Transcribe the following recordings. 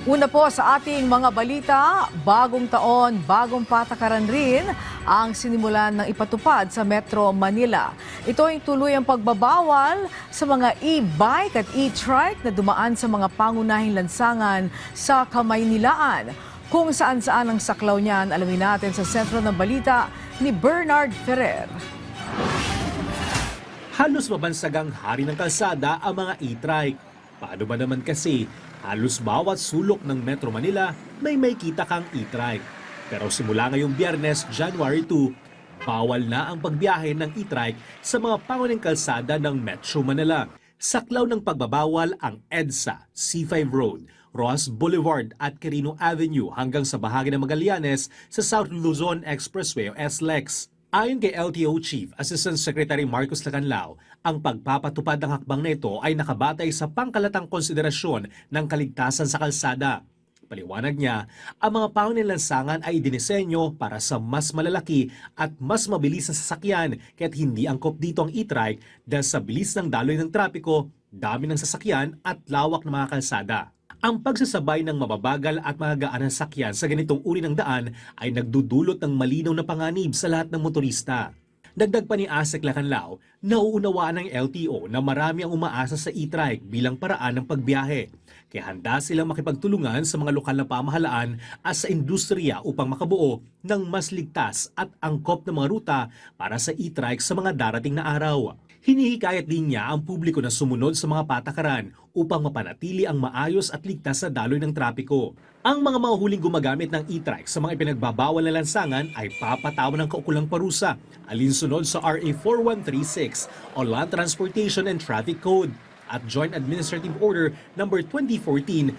Una po sa ating mga balita, bagong taon, bagong patakaran rin ang sinimulan ng ipatupad sa Metro Manila. Ito ay tuloy ang pagbabawal sa mga e-bike at e-trike na dumaan sa mga pangunahing lansangan sa Kamaynilaan. Kung saan-saan ang saklaw niyan, alamin natin sa sentro ng balita ni Bernard Ferrer. Halos mabansagang hari ng kalsada ang mga e-trike. Paano ba naman kasi, halos bawat sulok ng Metro Manila may kita kang e-trike. Pero simula ngayong Biyernes, January 2, bawal na ang pagbiyahe ng e-trike sa mga pangunahing kalsada ng Metro Manila. Saklaw ng pagbabawal ang EDSA, C5 Road, Ross Boulevard at Quirino Avenue hanggang sa bahagi ng Magallanes sa South Luzon Expressway o SLEX. Ayon kay LTO Chief Assistant Secretary Marcos Lacanlao, ang pagpapatupad ng hakbang na ito ay nakabatay sa pangkalatang konsiderasyon ng kaligtasan sa kalsada. Paliwanag niya, ang mga pangunahing lansangan ay dinisenyo para sa mas malalaki at mas mabilis na sasakyan kaya't hindi angkop dito ang e-trike dahil sa bilis ng daloy ng trapiko, dami ng sasakyan at lawak ng mga kalsada. Ang pagsasabay ng mababagal at magagaan ng sakyan sa ganitong uri ng daan ay nagdudulot ng malinaw na panganib sa lahat ng motorista. Dagdag pa ni Asek Lacanlao, nauunawaan ng LTO na marami ang umaasa sa e-trike bilang paraan ng pagbiyahe. Kaya handa silang makipagtulungan sa mga lokal na pamahalaan at sa industriya upang makabuo ng mas ligtas at angkop na mga ruta para sa e-trike sa mga darating na araw. Hinihikayat din niya ang publiko na sumunod sa mga patakaran upang mapanatili ang maayos at ligtas na daloy ng trapiko. Ang mga mahuhuling gumagamit ng e-trike sa mga ipinagbabawal na lansangan ay papatawan ng kaukulang parusa alinsunod sa RA 4136 o Land Transportation and Traffic Code at Joint Administrative Order No. 2014-01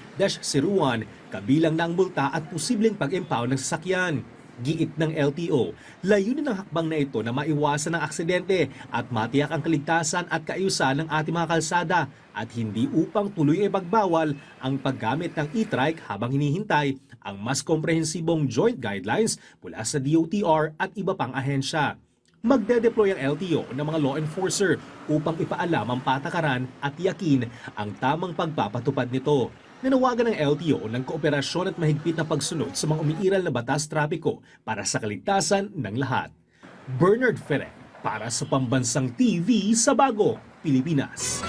kabilang na ang multa at posibleng pag-impound ng sasakyan. Giit ng LTO, layunin ng hakbang na ito na maiwasan ang aksidente at matiyak ang kaligtasan at kaayusan ng ating mga kalsada at hindi upang tuloy ipagbawal ang paggamit ng e-trike habang hinihintay ang mas komprehensibong joint guidelines mula sa DOTR at iba pang ahensya. Magde-deploy ang LTO ng mga law enforcer upang ipaalam ang patakaran at yakin ang tamang pagpapatupad nito. Nanawagan ng LTO ng kooperasyon at mahigpit na pagsunod sa mga umiiral na batas trapiko para sa kaligtasan ng lahat. Bernard Ferrer para sa Pambansang TV sa Bagong Pilipinas.